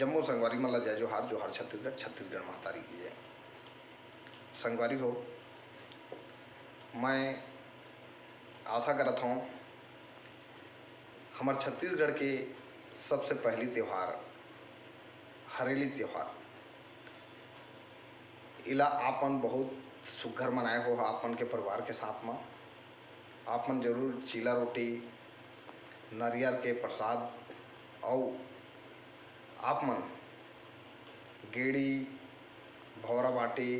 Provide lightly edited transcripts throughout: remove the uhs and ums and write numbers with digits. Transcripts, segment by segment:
जम्मू संगवारी मला जय जोहार छत्तीसगढ़ छत्तीसगढ़ महतारी की जय। संगवारी हो, मैं आशा करत हूँ हमारे छत्तीसगढ़ के सबसे पहली त्यौहार हरेली त्यौहार इला आपन बहुत सुघर मनाए हो आपन के परिवार के साथ में। आपन जरूर चीला रोटी नारियल के प्रसाद और आपमन गेड़ी भौरा बाटी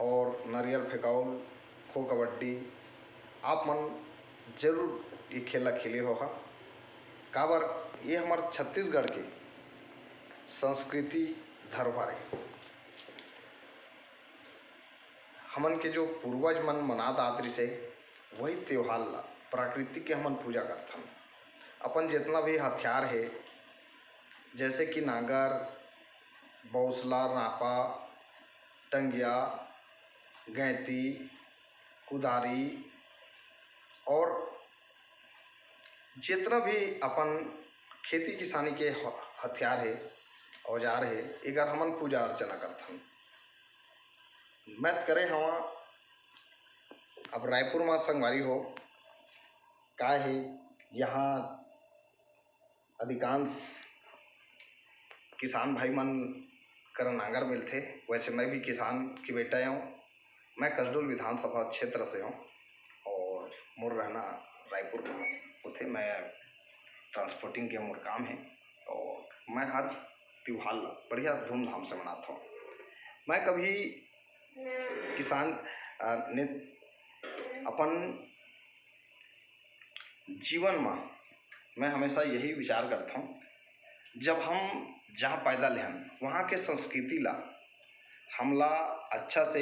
और नारियल फेंकाउल खो कबड्डी आपमन जरूर ये खेला खेले हो। काबर ये हमारे छत्तीसगढ़ के संस्कृति धरोहर है। हमन के जो पूर्वज मन मनात आत रही से वही त्योहार ला प्रकृति के हमन पूजा करथन। अपन जितना भी हथियार है जैसे कि नागर बौसला रापा टंगिया गैती कुदारी और जितना भी अपन खेती किसानी के हथियार है औजार है एकर हमन पूजा अर्चना करथन। मत करे हवा अब रायपुर में संगवारी हो का है यहाँ अधिकांश किसान भाई मन कर नांगर मिलते। वैसे मैं भी किसान की बेटा हूँ। मैं कसडोल विधानसभा क्षेत्र से हूँ और मोर रहना रायपुर में उथे मैं ट्रांसपोर्टिंग के मोर काम है और मैं हर त्योहार बढ़िया धूमधाम से मनाता हूँ। मैं कभी किसान ने अपन जीवन में मैं हमेशा यही विचार करता हूँ जब हम जहाँ पैदा लेहन वहाँ के संस्कृति ला हमला अच्छा से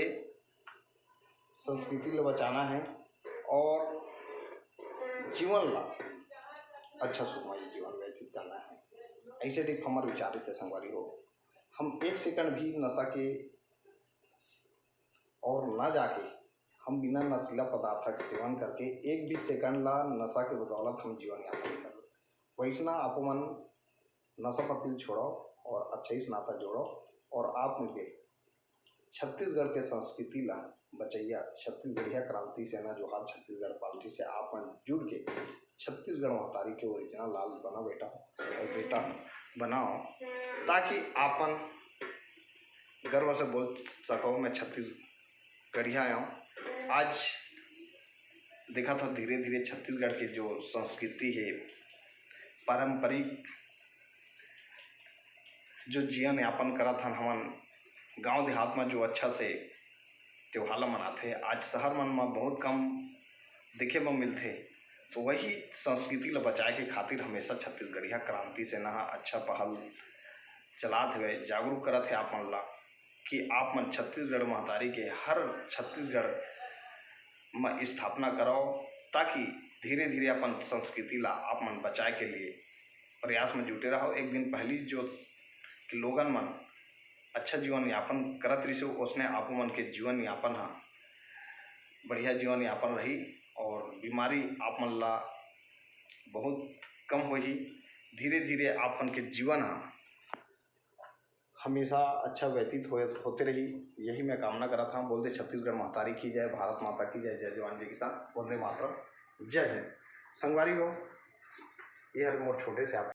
संस्कृति ला बचाना है और जीवन ला अच्छा सुखमय जीवन व्यतीत करना है। ऐसे ठीक हमारे विचारित संगवारी हो हम एक सेकंड भी नशा के और ना जाके हम बिना नशीला पदार्थ का सेवन करके एक भी सेकंड ला नशा के बदौलत हम जीवन यापन कर वैसना आपमन नशा पत्ती छोड़ो और अच्छे से नाता जोड़ो और आप मिलके छत्तीसगढ़ के संस्कृति ला बचैया छत्तीसगढ़िया क्रांति सेना जोहार छत्तीसगढ़ पार्टी से आप जुड़ के छत्तीसगढ़ महतारी के ओरिजिनल लाल बना बेटा हो और बेटा बनाओ ताकि आपन गर्व से बोल सको मैं छत्तीसगढ़िया हूँ। आज देखा था धीरे धीरे छत्तीसगढ़ के जो संस्कृति है पारंपरिक जो जीवन यापन करत हन हमन गांव देहात में जो अच्छा से त्योहार मनाते आज शहर मन में बहुत कम देखे में मिलते। तो वही संस्कृति ला बचाए के खातिर हमेशा छत्तीसगढ़िया क्रांति सेना अच्छा पहल चलात हुए जागरूक करत है आप मन ला कि आप मन छत्तीसगढ़ महतारी के हर छत्तीसगढ़ में स्थापना करो ताकि धीरे धीरे अपन संस्कृति ला आप मन बचाए के लिए प्रयास में जुटे रहो। एक दिन पहली जो कि लोगन मन अच्छा जीवन यापन करत रही उसने आप मन के जीवन यापन बढ़िया जीवन यापन रही और बीमारी आप मन ला बहुत कम होही। धीरे धीरे आप मन के जीवन हमेशा अच्छा व्यतीत होते रही यही मैं कामना करा था। बोलते छत्तीसगढ़ महतारी की जय, भारत माता की जय, जय जवान जय किसान, वंदे मातरम, जय हिंद। संगवारी हो ये हर मोर छोटे से आप